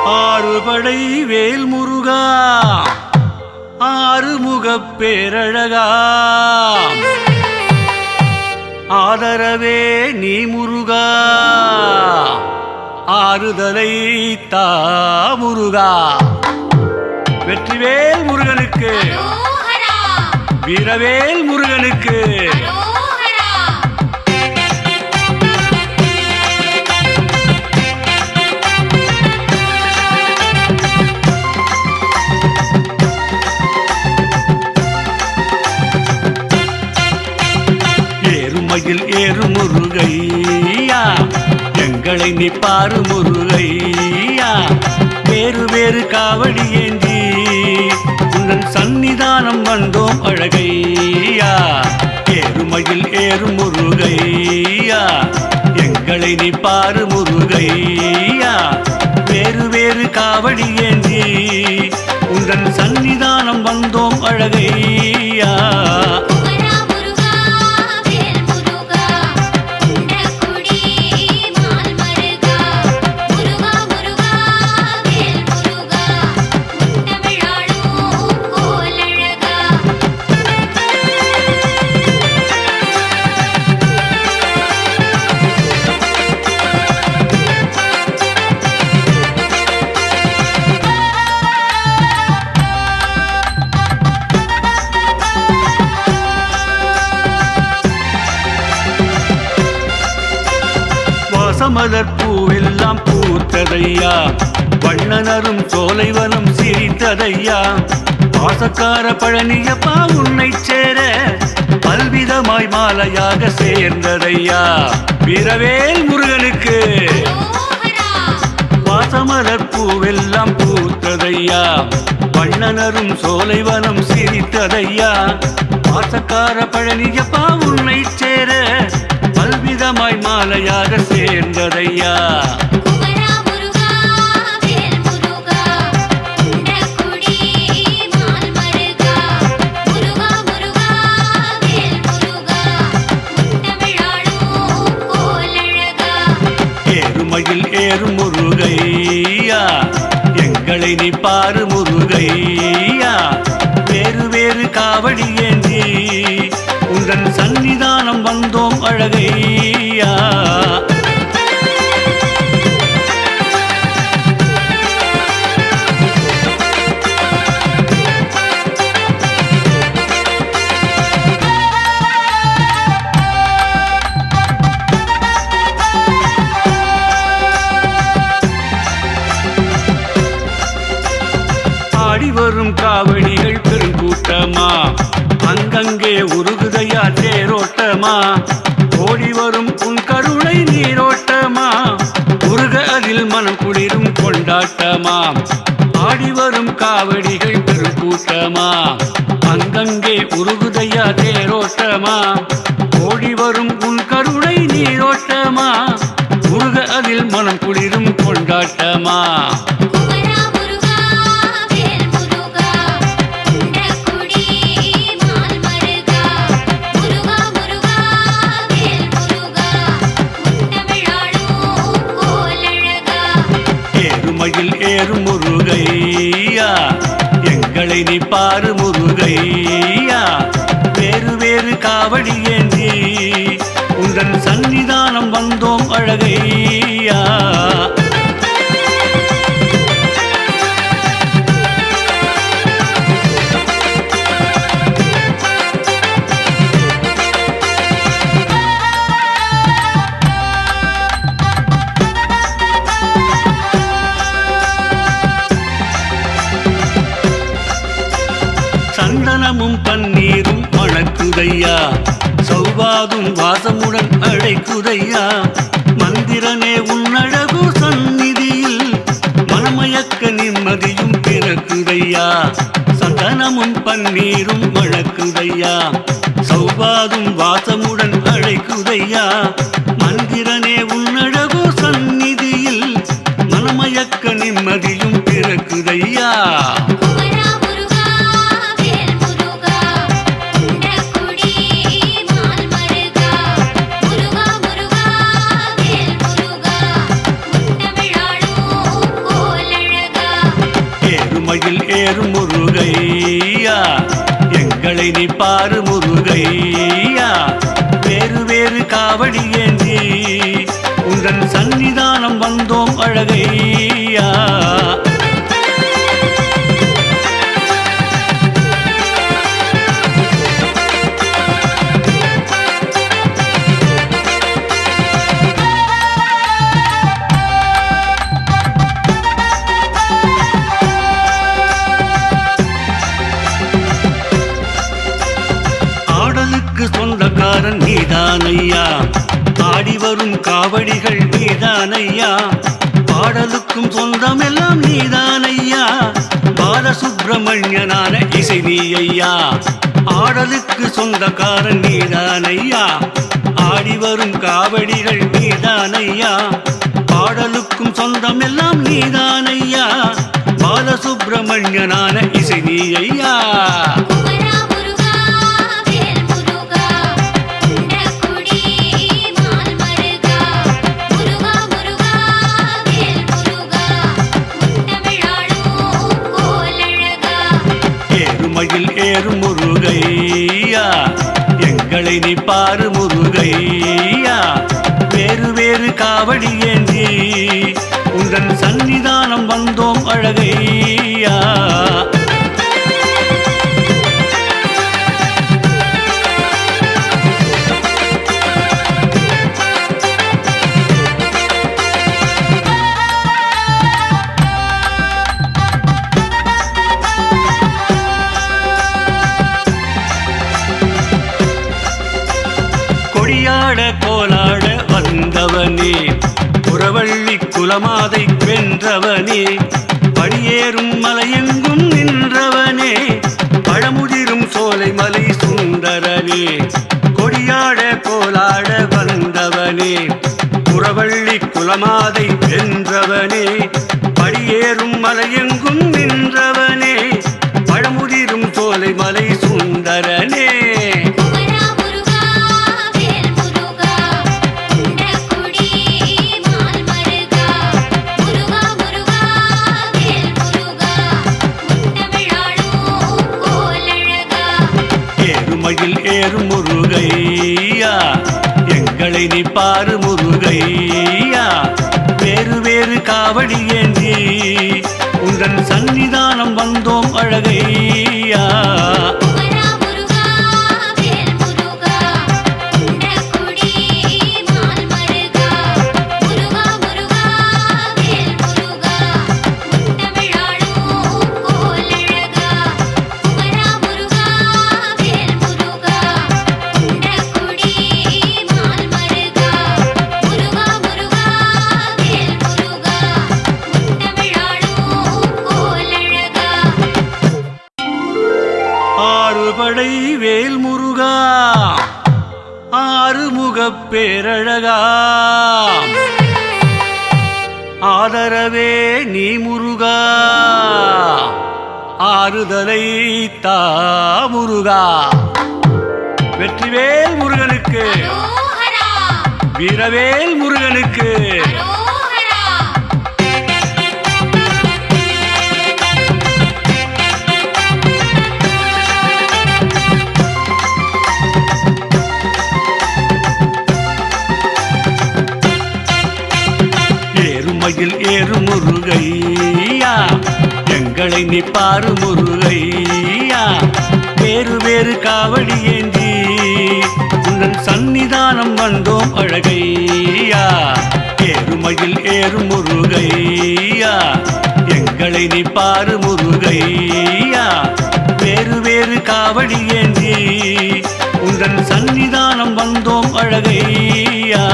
ஆறுபடை வேல் முருகா ஆறுமுகப் பேரழகா ஆதரவே நீ முருகா ஆறுதலை தா முருகா. வெற்றிவேல் முருகனுக்கு, வீரவேல் முருகனுக்கு. ஏறுமையில் ஏறு முருகையா எங்களை நீ பாரு முருகையா. வேறு வேறு காவடி ஏந்தி உங்கள் சன்னிதானம் வந்தோம் அழகையா. ஏறுமையில் ஏறு முருகையா எங்களை நீ பாரு முருகையா. வேறு வேறு காவடி ஏந்தி உங்கள் சன்னிதானம் வந்தோம் அழகையா. மலர் பூவெல்லாம் பூத்ததையா, வண்ணனரும் சோலைவனம் சிரித்ததையா. பாசக்கார பழனியப்பா உன்னை சேர பல்விதமாய் மாலையாக சேர்ந்ததையா. வீரவேல் முருகனுக்கு. பாசமலர் பூவெல்லாம் பூத்ததையா, வண்ணனரும் சோலைவனம் சிரித்ததையா. பாசக்கார பழனியப்பா உன்னை சேர பல்விதமாய் மாலையாக சேர்ந்ததையா. ஏறுமையில் ஏறு முருகையா எங்களை நீ பாரு முருகையா. வேறு வேறு காவடி ஏந்தி உங்கள் சன்னிதானம் வந்தோம் அழகையா. ஆடி வரும் காவடிகள் பெருங்கூட்டமா, அங்கங்கே உருகுதையா தேரோட்டமா. ஓடி வரும் உன் கருணை நீரோட்டமா, உருக அதில் மனம் குளிரும் கொண்டாட்டமா. ஆடி வரும் காவடிகள் பெருங்கூட்டமா, அங்கங்கே உருகுதையா தேரோட்டமா. ஓடி வரும் உன் கருணை நீரோட்டமா, உருக அதில் மனம் குளிரும் கொண்டாட்டமா. ஏறுமையில் ஏறு முருகையா எங்களை நீ பாரு முருகையா. வேறு வேறு காவடி ஏந்தி உங்கள் சன்னிதானம் வந்தோம் அழகையா. சந்தனமும் பன்னீரும் மணக்குதையா, சௌவாதும் வாசமுடன் அழைக்குதையா. மந்திரனே உன்னழகு சந்நிதியில் மனமயக்க நிம்மதியும் பிறக்குதையா. சந்தனமும் பன்னீரும் மணக்குதையா, சௌவாதும் வாசமுடன் அழைக்குதையா. மந்திரனே உன்னழகு சந்நிதியில் மனமயக்க நிம்மதியும் பிறக்குதையா. முருகா ஏறும் முருகையா எங்களை நீ பாரு முருகையா வேறு வேறு காவடி ஏந்தி உந்தன் சன்னிதானம் வந்தோம் அழகையா சொந்தக்காரன் நீதானையா ஆடி வரும் காவடிகள் நீதானையா பாடலுக்கும் சொந்தமெல்லாம் நீதானையா பாலசுப்பிரமணியனான இசை நீ ஐயா ஆடலுக்கு சொந்தக்காரன் நீதானையா ஆடி வரும் காவடிகள் நீதானையா பாடலுக்கும் சொந்தமெல்லாம் நீதானையா பாலசுப்பிரமணியனான இசை நீ ஐயா மயில் ஏறும் முருகையா எங்களை நீ பாரு முருகையா வேறு வேறு காவடி ஏந்தி உந்தன் சன்னிதானம் வந்தோம் அழகையா கொடியாட கோலாட வந்தவனே புறவள்ளி குலமாதை வென்றவனே படியேறும் மலையெங்கும் நின்றவனே பழமுதிரும் சோலை மலை சுந்தரனே கொடியாட கோலாட வந்தவனே புறவள்ளி குலமாதை வென்றவனே படியேறும் மலையெங்கும் நின்றவனே பழமுதிரும் சோலை மலை சுந்தரனே மயில் ஏறும் முருகையா எங்களை நீ பாரு முருகையா வேறு வேறு காவடி ஏந்தி உந்தன் சன்னிதானம் வந்தோம் அழகையா படை வேல் முருகா ஆறுமுகப் பேரழகா ஆதரவே நீ முருகா ஆறுதலை தா முருகா வெற்றிவேல் முருகனுக்கு வீரவேல் முருகனுக்கு மயில் ஏறும் முருகையா எங்களை நீ பாரு முருகையா வேறு வேறு காவடி ஏந்தி உந்தன் சன்னிதானம் வந்தோம் அழகையா ஏறுமயில் ஏறும் முருகையா எங்களை நீ பாரு முருகையா வேறு வேறு காவடி ஏந்தி உந்தன் சன்னிதானம் வந்தோம் அழகையா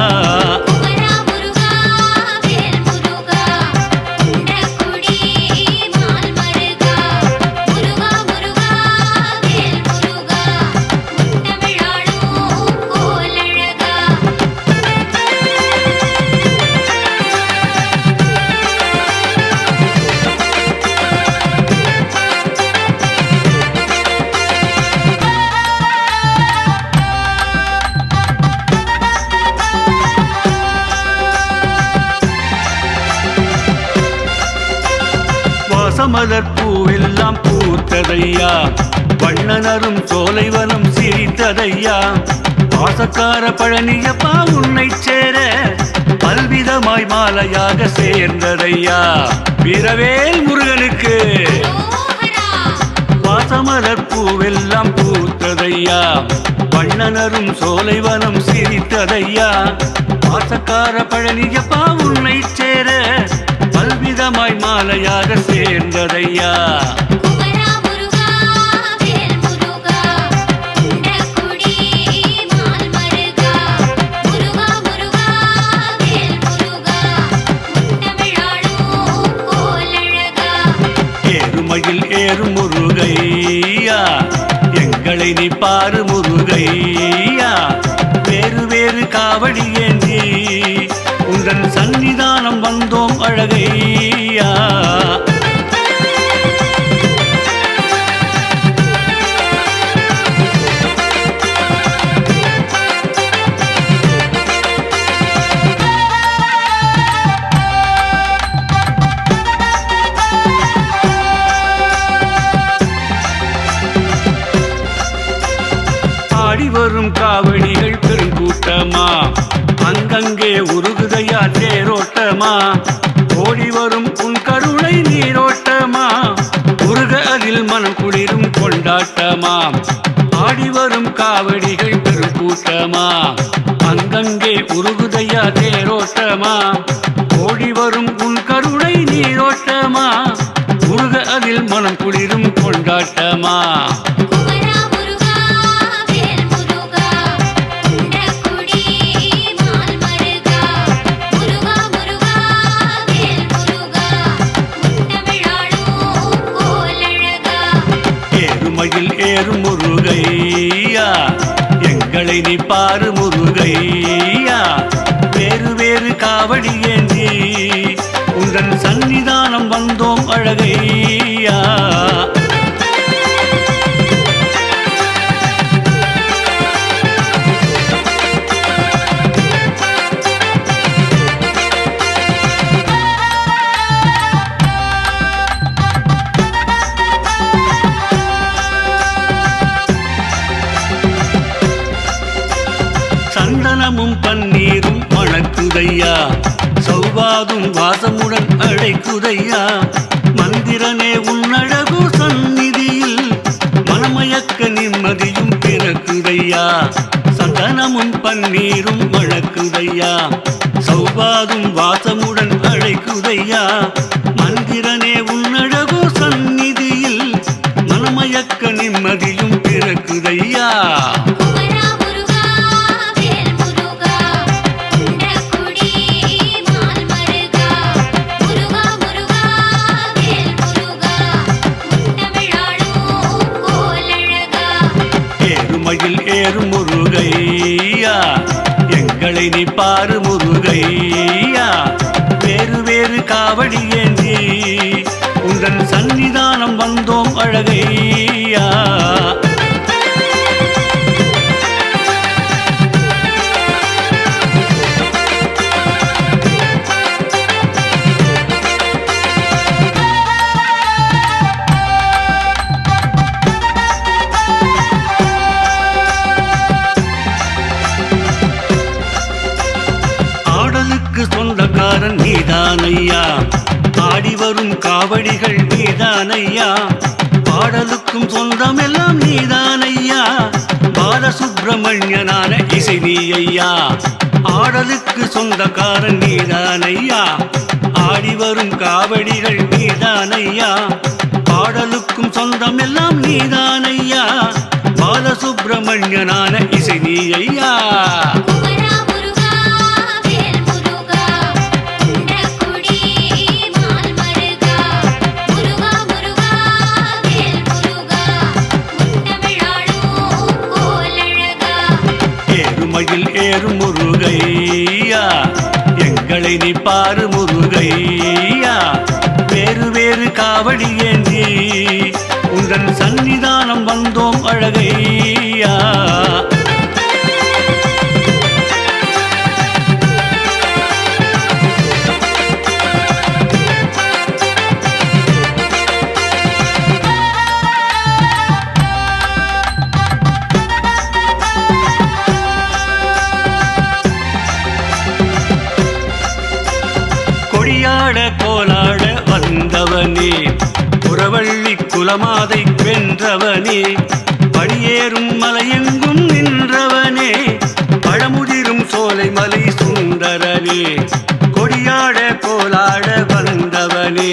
மலர் பூவெல்லாம் பூத்ததையா, வண்ணனரும் சோலைவனம் சிரித்ததையா. பாசக்கார பழனியப்பா உன்னை சேர பல்விதமாய் மாலையாக சேர்ந்ததையா. வீரவேல் முருகனுக்கு வாசமலர் பூவெல்லாம் பூத்ததையா, வண்ணனரும் சோலைவனம் சிரித்ததையா. பாசக்கார பழனியப்பா உன்னை சேர பல்விதமாய் மாலையாக சேர்ந்ததையா. ஏறுமயில் ஏறும் முருகையா, எங்களை நீ பாரு முருகையா. வேறு வேறு காவடி ஏந்தி உந்தன் சன்னிதானம் வந்தோம் அழகையா. ஆடி வரும் காவடிகள் பெருங்கூட்டமா, அங்கங்கே உருகுதையா தேரோட்டமா. ஓடி வரும் உன் கருணை நீரோட்டமா, உருக அதில் மனம் குளிரும் கொண்டாட்டமா. ஆடி வரும் காவடிகள் பெருங்கூட்டமா, அங்கங்கே உருகுதையா தேரோட்டமா. ஓடி வரும் உன் கருணை நீரோட்டமா, உருக அதில் மனம் குளிரும் கொண்டாட்டமா. ஏறுமயில் ஏறும் முருகையா, எங்களை நீ பாரு முருகையா. வேறு வேறு காவடி ஏந்தி உந்தன் சன்னிதானம் வந்தோம் அழகையா. சந்தனமும் பன்னீரும் மணக்குதையா, சௌவாதும் வாசமுடன் அழைக்குதையா. மந்திரனே உன்னழகு சந்நிதியில் மனமயக்க நிம்மதியும் பிறக்குதையா. சந்தனமும் பன்னீரும் மணக்குதையா, சௌவாதும் வாசமுடன் அழைக்குதையா. மந்திரனே உன்னழகு சந்நிதியில் மனமயக்க நிம்மதியும் பிறக்குதையா. ஏறுமயில் ஏறும் முருகையா, எங்களை நீ பாரு முருகையா. வேறு வேறு காவடி ஏந்தி உந்தன் சன்னிதானம் வந்தோம் அழகையா. சொந்தக்காரன் நீதானையா, ஆடி வரும் காவடிகள் நீதானையா. பாடலுக்கும் சொந்தமெல்லாம் நீதானையா, பாலசுப்பிரமணியனான இசை நீயா. ஆடலுக்கு சொந்தக்காரன் நீதானையா, ஆடி வரும் காவடிகள் நீதானையா. பாடலுக்கும் சொந்தமெல்லாம் நீதானையா, பாலசுப்பிரமணியனான இசை நீயா. ஏறுமயில் ஏறும் முருகையா, எங்களை நீ பாரு முருகையா. வேறு வேறு காவடி ஏந்தி உந்தன் சன்னிதானம் வந்தோம் அழகையா. வந்தவனே புறவள்ளி குலமாதை வென்றவனே படியேறும் மலையெங்கும் நின்றவனே பழமுதிரும் சோலை மலை சுந்தரனே கொடியாட கோலாட வந்தவனே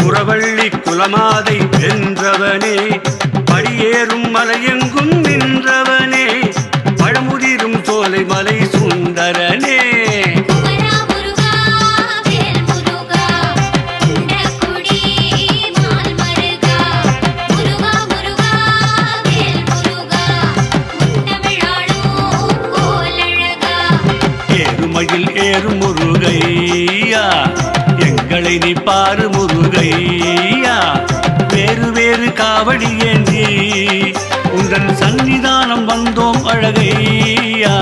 புறவள்ளி குலமாதை வென்றவனே படியேறும் மலையெங்கும் நின்றவனே பழமுதிரும் சோலை மலை சுந்தரனே ஏறுமயில் ஏறும் முருகையா எங்களை நீ பாரு முருகையா வேறு வேறு காவடி ஏந்தி உந்தன் சன்னிதானம் வந்தோம் அழகையா